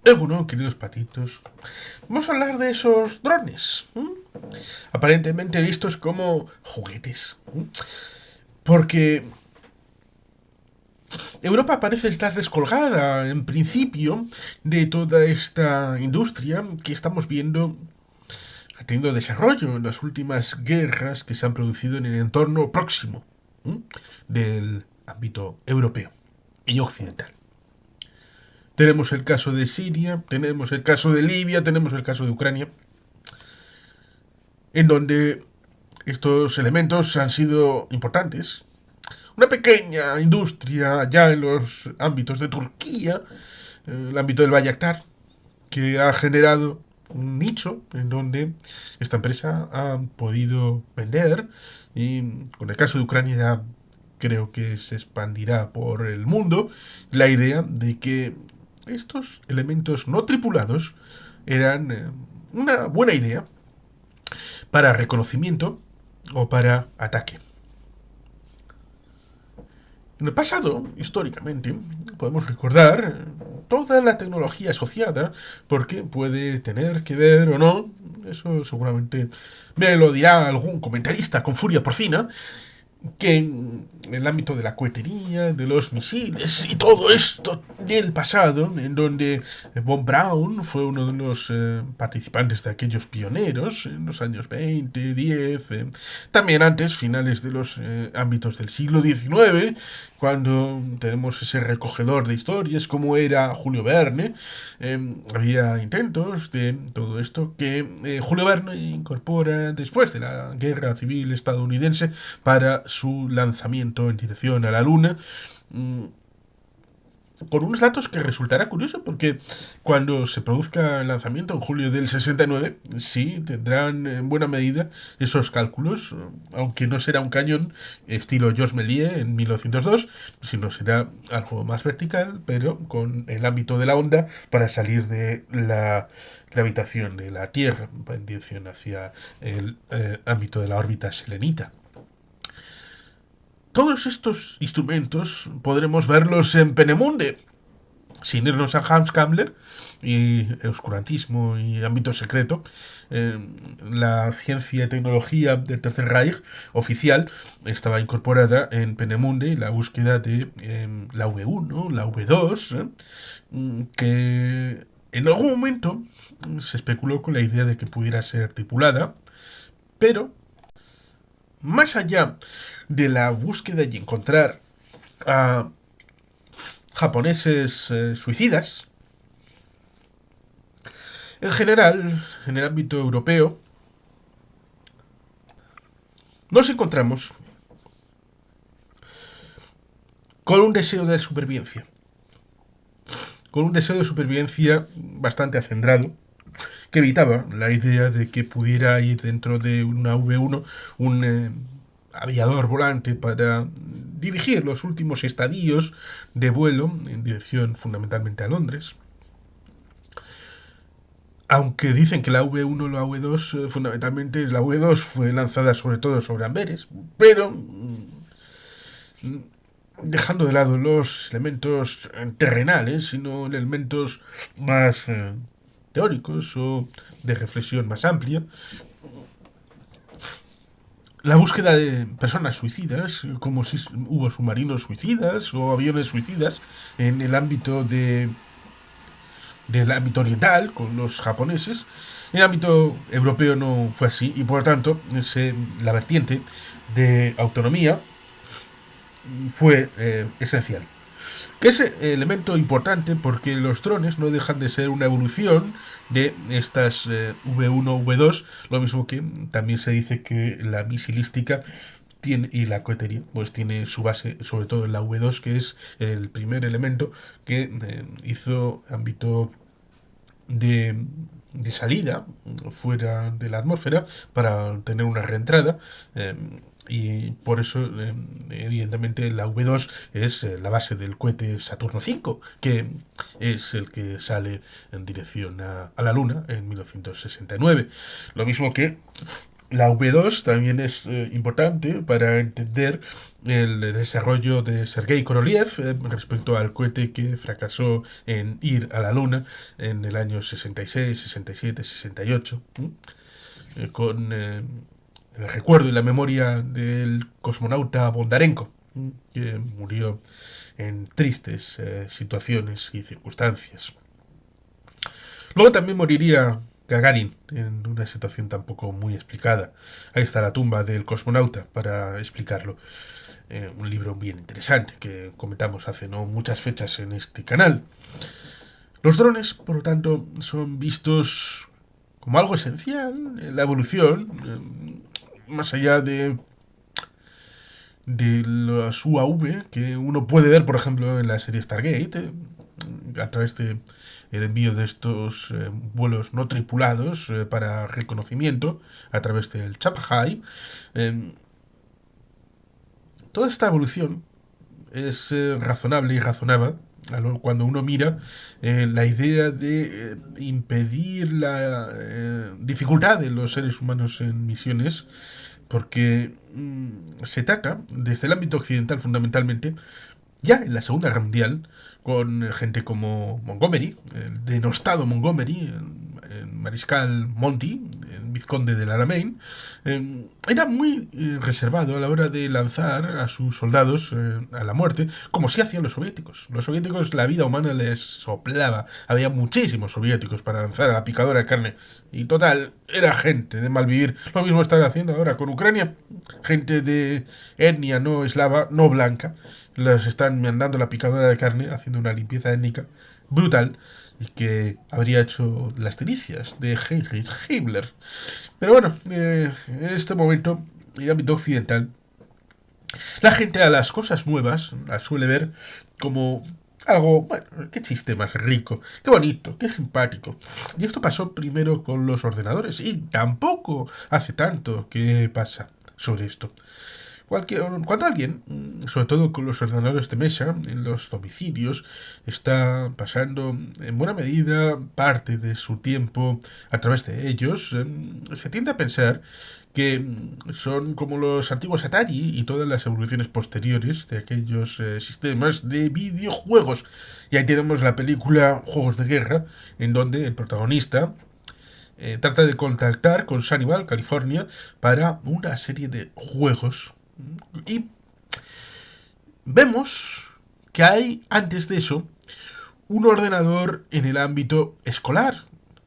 Bueno, queridos patitos, vamos a hablar de esos drones, aparentemente vistos como juguetes, porque Europa parece estar descolgada, en principio, de toda esta industria que estamos viendo ha tenido desarrollo en las últimas guerras que se han producido en el entorno próximo del ámbito europeo y occidental. Tenemos el caso de Siria, tenemos el caso de Libia, tenemos el caso de Ucrania, en donde estos elementos han sido importantes. Una pequeña industria ya en los ámbitos de Turquía, el ámbito del Bayraktar, que ha generado un nicho en donde esta empresa ha podido vender y con el caso de Ucrania ya creo que se expandirá por el mundo la idea de que estos elementos no tripulados eran una buena idea para reconocimiento o para ataque. En el pasado, históricamente, podemos recordar toda la tecnología asociada, porque puede tener que ver o no, eso seguramente me lo dirá algún comentarista con furia porcina, que en el ámbito de la cohetería, de los misiles y todo esto del pasado, en donde Von Braun fue uno de los participantes de aquellos pioneros en los años 20, 10, también antes, finales de los ámbitos del siglo XIX, cuando tenemos ese recogedor de historias como era Julio Verne, había intentos de todo esto que Julio Verne incorpora después de la Guerra Civil estadounidense para su lanzamiento en dirección a la Luna. mm, con unos datos que resultará curioso porque cuando se produzca el lanzamiento en julio del 69, sí, tendrán en buena medida esos cálculos, aunque no será un cañón estilo Georges Méliès en 1902, sino será algo más vertical, pero con el ámbito de la onda para salir de la gravitación de la Tierra en dirección hacia el ámbito de la órbita selenita. Todos estos instrumentos podremos verlos en Penemunde, sin irnos a Hans Kammler y oscurantismo y ámbito secreto. La ciencia y tecnología del Tercer Reich oficial estaba incorporada en Penemunde y la búsqueda de la V1, la V2, que en algún momento se especuló con la idea de que pudiera ser tripulada, pero más allá de la búsqueda y encontrar a japoneses suicidas, en general, en el ámbito europeo, nos encontramos con un deseo de supervivencia. Con un deseo de supervivencia bastante acendrado, que evitaba la idea de que pudiera ir dentro de una V1 un aviador volante para dirigir los últimos estadios de vuelo en dirección fundamentalmente a Londres. Aunque dicen que la V1 o la V2, fundamentalmente la V2 fue lanzada sobre todo sobre Amberes, pero dejando de lado los elementos terrenales, sino elementos más teóricos o de reflexión más amplia, la búsqueda de personas suicidas, como si hubo submarinos suicidas o aviones suicidas en el ámbito del ámbito oriental con los japoneses. En el ámbito europeo no fue así y por lo tanto la vertiente de autonomía fue esencial. Que es elemento importante porque los drones no dejan de ser una evolución de estas V1, V2, lo mismo que también se dice que la misilística tiene, y la cohetería pues tiene su base sobre todo en la V2, que es el primer elemento que hizo ámbito de salida fuera de la atmósfera para tener una reentrada. Y por eso, evidentemente, la V2 es la base del cohete Saturno V, que es el que sale en dirección a la Luna en 1969. Lo mismo que La V2 también es importante para entender el desarrollo de Sergei Korolev respecto al cohete que fracasó en ir a la Luna en el año 66, 67, 68, con el recuerdo y la memoria del cosmonauta Bondarenko, que murió en tristes situaciones y circunstancias. Luego también moriría Gagarin en una situación tampoco muy explicada. Ahí está la tumba del cosmonauta para explicarlo. Un libro bien interesante que comentamos hace no muchas fechas en este canal. Los drones, por lo tanto, son vistos como algo esencial en la evolución, más allá de las UAV que uno puede ver, por ejemplo, en la serie Stargate, a través de el envío de estos vuelos no tripulados para reconocimiento a través del Chapahai. Eh, Toda esta evolución es razonable y razonada cuando uno mira la idea de impedir la dificultad de los seres humanos en misiones, porque se trata, desde el ámbito occidental fundamentalmente, ya en la Segunda Guerra Mundial, con gente como Montgomery, el denostado Montgomery, el mariscal Monty, el vizconde del Alamein, era muy reservado a la hora de lanzar a sus soldados a la muerte, como sí hacían los soviéticos. Los soviéticos, la vida humana les soplaba. Había muchísimos soviéticos para lanzar a la picadora de carne. Y total, era gente de mal vivir. Lo mismo están haciendo ahora con Ucrania. Gente de etnia no eslava, no blanca. Les están mandando la picadora de carne, haciendo una limpieza étnica brutal y que habría hecho las delicias de Heinrich Himmler. Pero bueno, en este momento, en el ámbito occidental, la gente a las cosas nuevas las suele ver como algo, bueno, qué chiste más rico, qué bonito, qué simpático. Y esto pasó primero con los ordenadores y tampoco hace tanto que pasa sobre esto. Cuando alguien, sobre todo con los ordenadores de mesa, en los domicilios, está pasando en buena medida parte de su tiempo a través de ellos, se tiende a pensar que son como los antiguos Atari y todas las evoluciones posteriores de aquellos sistemas de videojuegos. Y ahí tenemos la película Juegos de Guerra, en donde el protagonista trata de contactar con Sunnyvale, California, para una serie de juegos. Y vemos que hay, antes de eso, un ordenador en el ámbito escolar.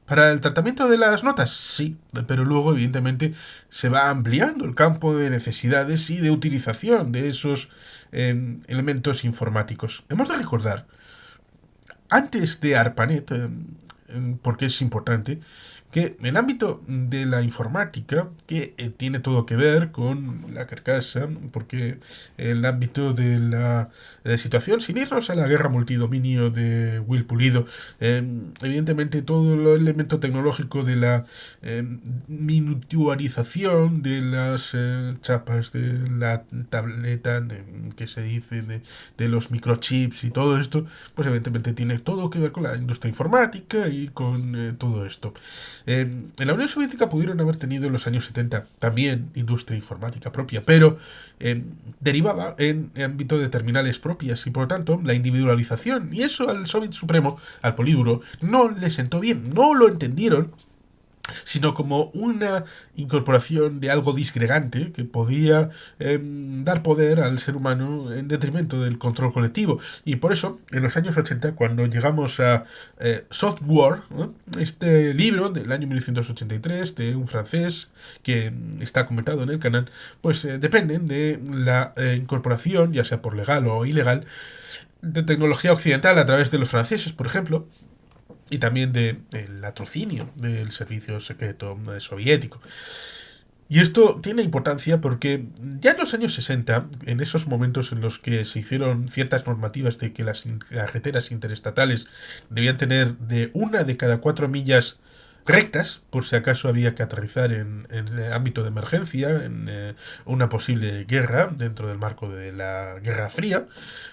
¿Para el tratamiento de las notas? Sí, pero luego evidentemente se va ampliando el campo de necesidades y de utilización de esos elementos informáticos. Hemos de recordar, antes de ARPANET, porque es importante, que en el ámbito de la informática, que tiene todo que ver con la carcasa, porque en el ámbito de la situación, sin irnos a la guerra multidominio de Will Pulido, evidentemente todo el elemento tecnológico de la miniaturización de las chapas de la tableta, que se dice, de los microchips y todo esto, pues evidentemente tiene todo que ver con la industria informática y con todo esto. En la Unión Soviética pudieron haber tenido en los años 70 también industria informática propia, pero derivaba en ámbito de terminales propias y por lo tanto la individualización. Y eso al Soviet Supremo, al Politburo, no le sentó bien, no lo entendieron, sino como una incorporación de algo disgregante que podía dar poder al ser humano en detrimento del control colectivo. Y por eso, en los años 80, cuando llegamos a Software, ¿no?, este libro del año 1983 de un francés que está comentado en el canal, pues dependen de la incorporación, ya sea por legal o ilegal, de tecnología occidental a través de los franceses, por ejemplo, y también del latrocinio del servicio secreto soviético. Y esto tiene importancia porque ya en los años 60, en esos momentos en los que se hicieron ciertas normativas de que las carreteras interestatales debían tener de una de cada 4 millas rectas, por si acaso había que aterrizar en el ámbito de emergencia, en una posible guerra dentro del marco de la Guerra Fría,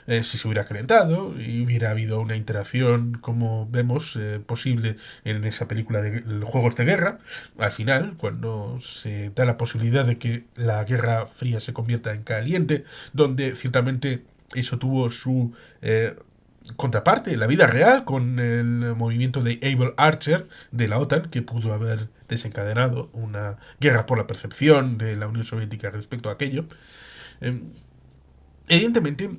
si se hubiera calentado y hubiera habido una interacción, como vemos, posible en esa película de Juegos de Guerra, al final, cuando se da la posibilidad de que la Guerra Fría se convierta en caliente, donde ciertamente eso tuvo su contraparte, la vida real, con el movimiento de Able Archer de la OTAN, que pudo haber desencadenado una guerra por la percepción de la Unión Soviética respecto a aquello. Eh, Evidentemente,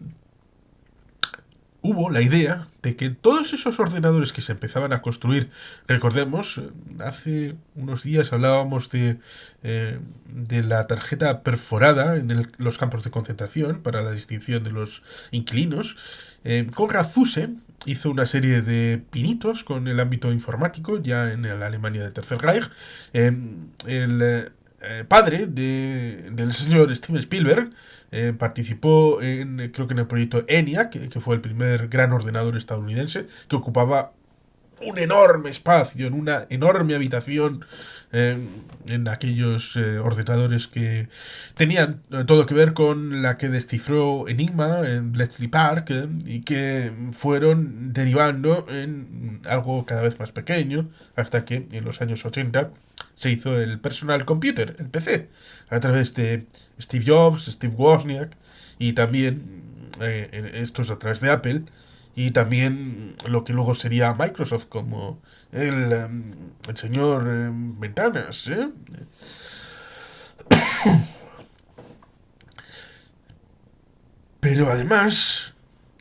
hubo la idea de que todos esos ordenadores que se empezaban a construir, recordemos, hace unos días hablábamos de la tarjeta perforada en los campos de concentración para la distinción de los inquilinos. Konrad Zuse hizo una serie de pinitos con el ámbito informático ya en la Alemania del Tercer Reich. El padre del señor Steven Spielberg participó creo que en el proyecto ENIAC, que fue el primer gran ordenador estadounidense, que ocupaba un enorme espacio, en una enorme habitación, en aquellos ordenadores que tenían todo que ver con la que descifró Enigma en Bletchley Park, y que fueron derivando en algo cada vez más pequeño, hasta que en los años 80 se hizo el Personal Computer, el PC, a través de Steve Jobs, Steve Wozniak, y también estos a través de Apple, y también lo que luego sería Microsoft, como el señor Ventanas. Pero además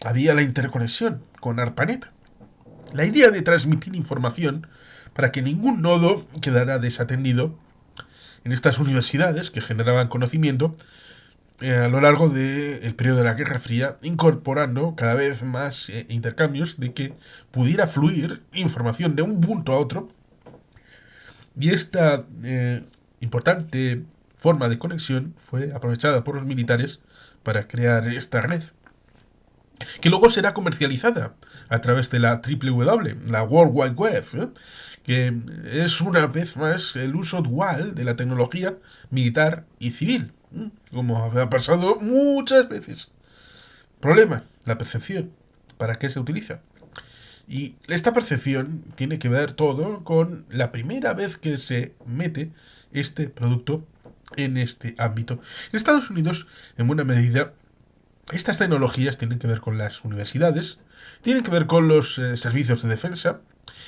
había la interconexión con ARPANET, la idea de transmitir información para que ningún nodo quedara desatendido en estas universidades que generaban conocimiento a lo largo del periodo de la Guerra Fría, incorporando cada vez más intercambios de que pudiera fluir información de un punto a otro. Y esta importante forma de conexión fue aprovechada por los militares para crear esta red, que luego será comercializada a través de la WW, la World Wide Web, que es una vez más el uso dual de la tecnología militar y civil, como ha pasado muchas veces. Problema, la percepción. ¿Para qué se utiliza? Y esta percepción tiene que ver todo con la primera vez que se mete este producto en este ámbito. En Estados Unidos, en buena medida, estas tecnologías tienen que ver con las universidades, tienen que ver con los servicios de defensa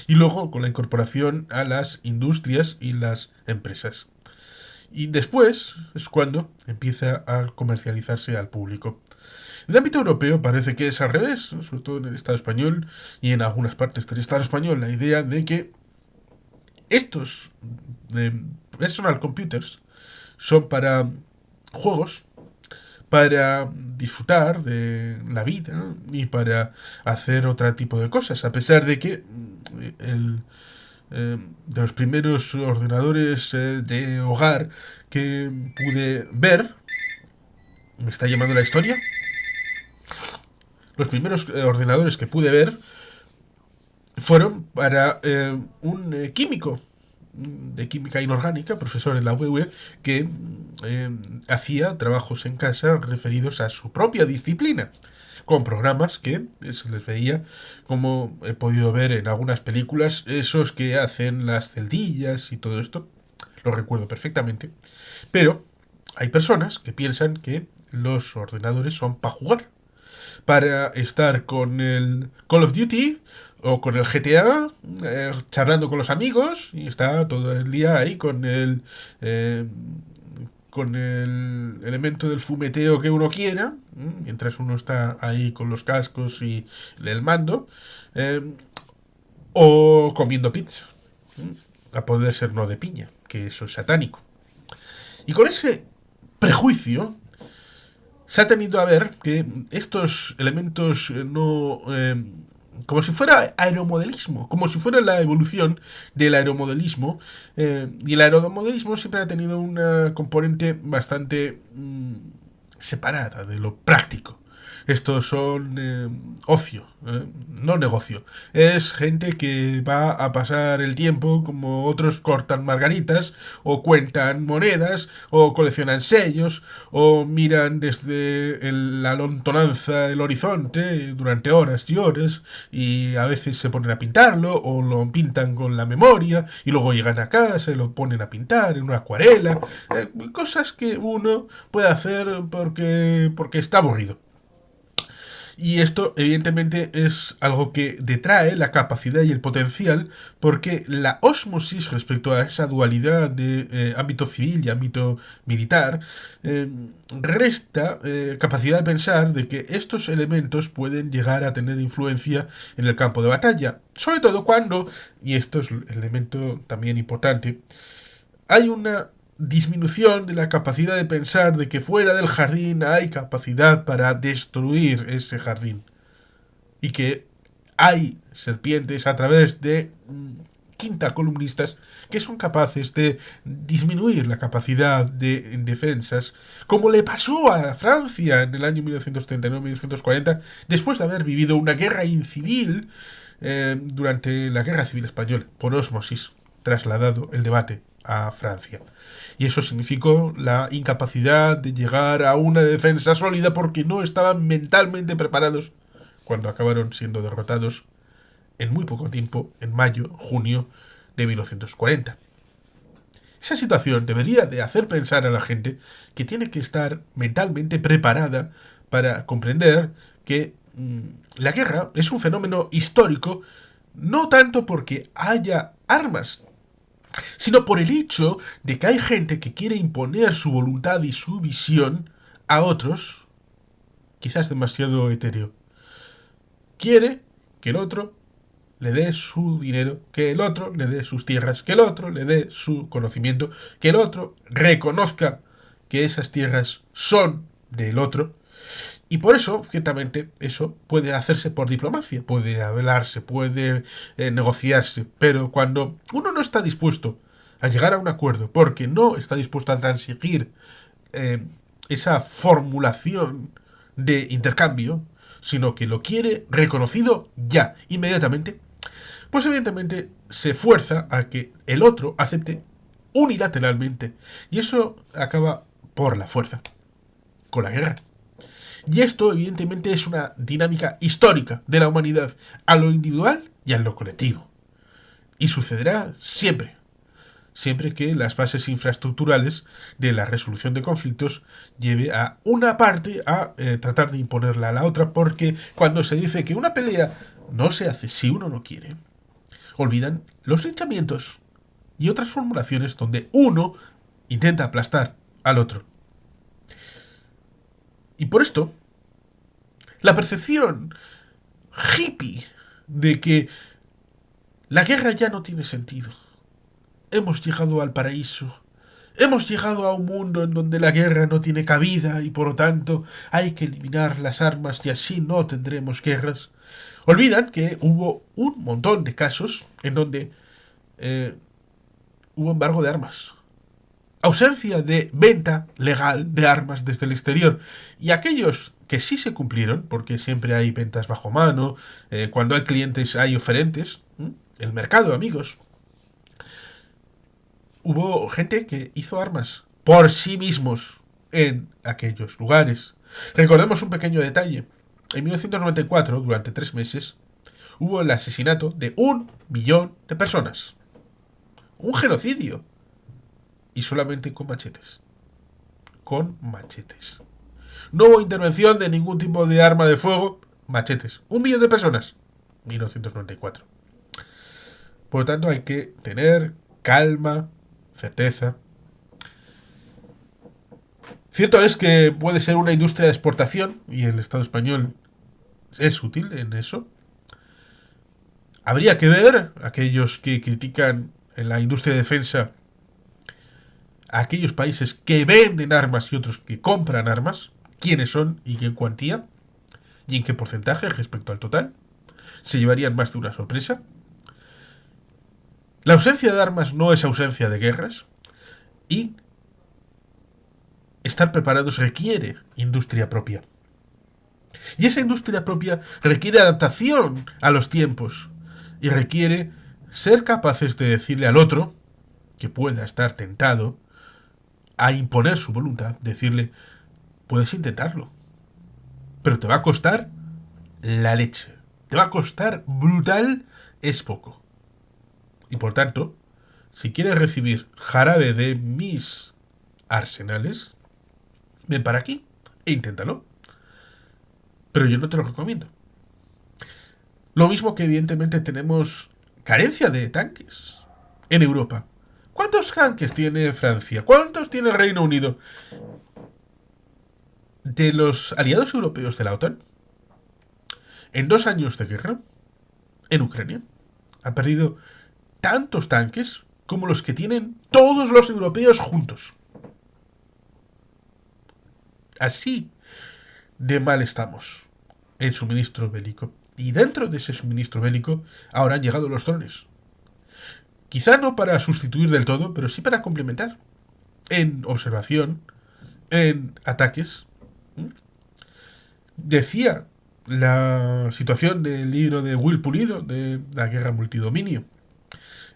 y luego con la incorporación a las industrias y las empresas. Y después es cuando empieza a comercializarse al público. En el ámbito europeo parece que es al revés, sobre todo en el Estado español y en algunas partes del Estado español, la idea de que estos personal computers son para juegos, para disfrutar de la vida y para hacer otro tipo de cosas, a pesar de que de los primeros ordenadores de hogar que pude ver, me está llamando la historia, los primeros ordenadores que pude ver fueron para un químico de química inorgánica, profesor en la UEV, que hacía trabajos en casa referidos a su propia disciplina, con programas que se les veía, como he podido ver en algunas películas, esos que hacen las celdillas y todo esto, lo recuerdo perfectamente, pero hay personas que piensan que los ordenadores son para jugar, para estar con el Call of Duty o con el GTA, charlando con los amigos, y está todo el día ahí con el elemento del fumeteo que uno quiera, mientras uno está ahí con los cascos y el mando, eh, o comiendo pizza, a poder ser no de piña, que eso es satánico. Y con ese prejuicio se ha tenido a ver que estos elementos no... como si fuera aeromodelismo, como si fuera la evolución del aeromodelismo, y el aeromodelismo siempre ha tenido una componente bastante separada de lo práctico. Estos son ocio, no negocio. Es gente que va a pasar el tiempo como otros cortan margaritas, o cuentan monedas, o coleccionan sellos, o miran desde la lontananza el horizonte durante horas y horas, y a veces se ponen a pintarlo, o lo pintan con la memoria, y luego llegan a casa y lo ponen a pintar en una acuarela. Cosas que uno puede hacer porque está aburrido. Y esto, evidentemente, es algo que detrae la capacidad y el potencial, porque la ósmosis respecto a esa dualidad de ámbito civil y ámbito militar resta capacidad de pensar de que estos elementos pueden llegar a tener influencia en el campo de batalla. Sobre todo cuando, y esto es el elemento también importante, hay una disminución de la capacidad de pensar de que fuera del jardín hay capacidad para destruir ese jardín y que hay serpientes a través de quinta columnistas que son capaces de disminuir la capacidad de defensas, como le pasó a Francia en el año 1939-1940, después de haber vivido una guerra incivil durante la Guerra Civil Española, por ósmosis, trasladado el debate a Francia. Y eso significó la incapacidad de llegar a una defensa sólida porque no estaban mentalmente preparados cuando acabaron siendo derrotados en muy poco tiempo, en mayo, junio de 1940. Esa situación debería de hacer pensar a la gente que tiene que estar mentalmente preparada para comprender que la guerra es un fenómeno histórico, no tanto porque haya armas, sino por el hecho de que hay gente que quiere imponer su voluntad y su visión a otros, quizás demasiado etéreo. Quiere que el otro le dé su dinero, que el otro le dé sus tierras, que el otro le dé su conocimiento, que el otro reconozca que esas tierras son del otro. Y por eso, ciertamente, eso puede hacerse por diplomacia, puede hablarse, puede negociarse, pero cuando uno no está dispuesto a llegar a un acuerdo porque no está dispuesto a transigir eh, esa formulación de intercambio, sino que lo quiere reconocido ya, inmediatamente, pues evidentemente se fuerza a que el otro acepte unilateralmente. Y eso acaba por la fuerza, con la guerra. Y esto evidentemente es una dinámica histórica de la humanidad, a lo individual y a lo colectivo. Y sucederá siempre. Siempre que las bases infraestructurales de la resolución de conflictos lleve a una parte a tratar de imponerla a la otra, porque cuando se dice que una pelea no se hace si uno no quiere, olvidan los linchamientos y otras formulaciones donde uno intenta aplastar al otro. Y por esto, la percepción hippie de que la guerra ya no tiene sentido. Hemos llegado al paraíso. Hemos llegado a un mundo en donde la guerra no tiene cabida y por lo tanto hay que eliminar las armas y así no tendremos guerras. Olvidan que hubo un montón de casos en donde hubo embargo de armas. Ausencia de venta legal de armas desde el exterior. Y aquellos que sí se cumplieron, porque siempre hay ventas bajo mano, cuando hay clientes hay oferentes, el mercado, amigos. Hubo gente que hizo armas por sí mismos en aquellos lugares. Recordemos un pequeño detalle. En 1994, durante 3 meses, hubo el asesinato de 1 millón de personas. Un genocidio. Y solamente con machetes. Con machetes. No hubo intervención de ningún tipo de arma de fuego. Machetes. 1 millón de personas. 1994. Por lo tanto, hay que tener calma, certeza. Cierto es que puede ser una industria de exportación y el Estado español es útil en eso. Habría que ver aquellos que critican en la industria de defensa a aquellos países que venden armas y otros que compran armas, quiénes son y en cuantía y en qué porcentaje respecto al total. Se llevarían más de una sorpresa. La ausencia de armas no es ausencia de guerras y estar preparados requiere industria propia. Y esa industria propia requiere adaptación a los tiempos y requiere ser capaces de decirle al otro, que pueda estar tentado a imponer su voluntad, decirle, puedes intentarlo, pero te va a costar la leche. Te va a costar brutal, es poco. Y por tanto, si quieres recibir jarabe de mis arsenales, ven para aquí e inténtalo. Pero yo no te lo recomiendo. Lo mismo que evidentemente tenemos carencia de tanques en Europa. ¿Cuántos tanques tiene Francia? ¿Cuántos tiene el Reino Unido? De los aliados europeos de la OTAN, en 2 años de guerra, en Ucrania, ha perdido tantos tanques como los que tienen todos los europeos juntos. Así de mal estamos en suministro bélico. Y dentro de ese suministro bélico ahora han llegado los drones. Quizá no para sustituir del todo, pero sí para complementar. En observación, en ataques. Decía la situación del libro de Will Pulido, de la guerra multidominio.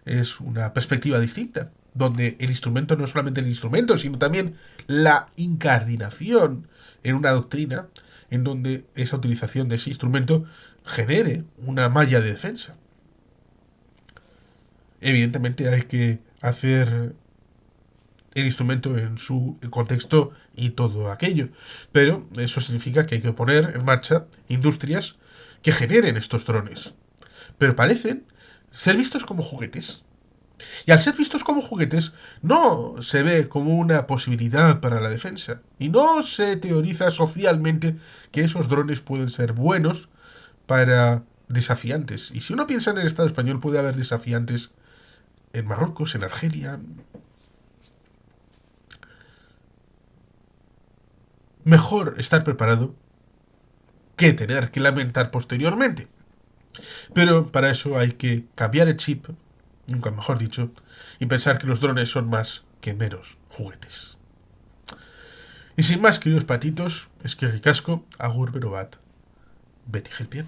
Es una perspectiva distinta, donde el instrumento no es solamente el instrumento, sino también la incardinación en una doctrina en donde esa utilización de ese instrumento genere una malla de defensa. Evidentemente hay que hacer el instrumento en su contexto y todo aquello, pero eso significa que hay que poner en marcha industrias que generen estos drones. Pero parecen ser vistos como juguetes. Y al ser vistos como juguetes, no se ve como una posibilidad para la defensa. Y no se teoriza socialmente que esos drones pueden ser buenos para desafiantes. Y si uno piensa en el Estado español, puede haber desafiantes en Marruecos, en Argelia. Mejor estar preparado que tener que lamentar posteriormente. Pero para eso hay que cambiar el chip, nunca mejor dicho, y pensar que los drones son más que meros juguetes. Y sin más, queridos patitos, es que ricasco, agur berobat, Betty Gelpien.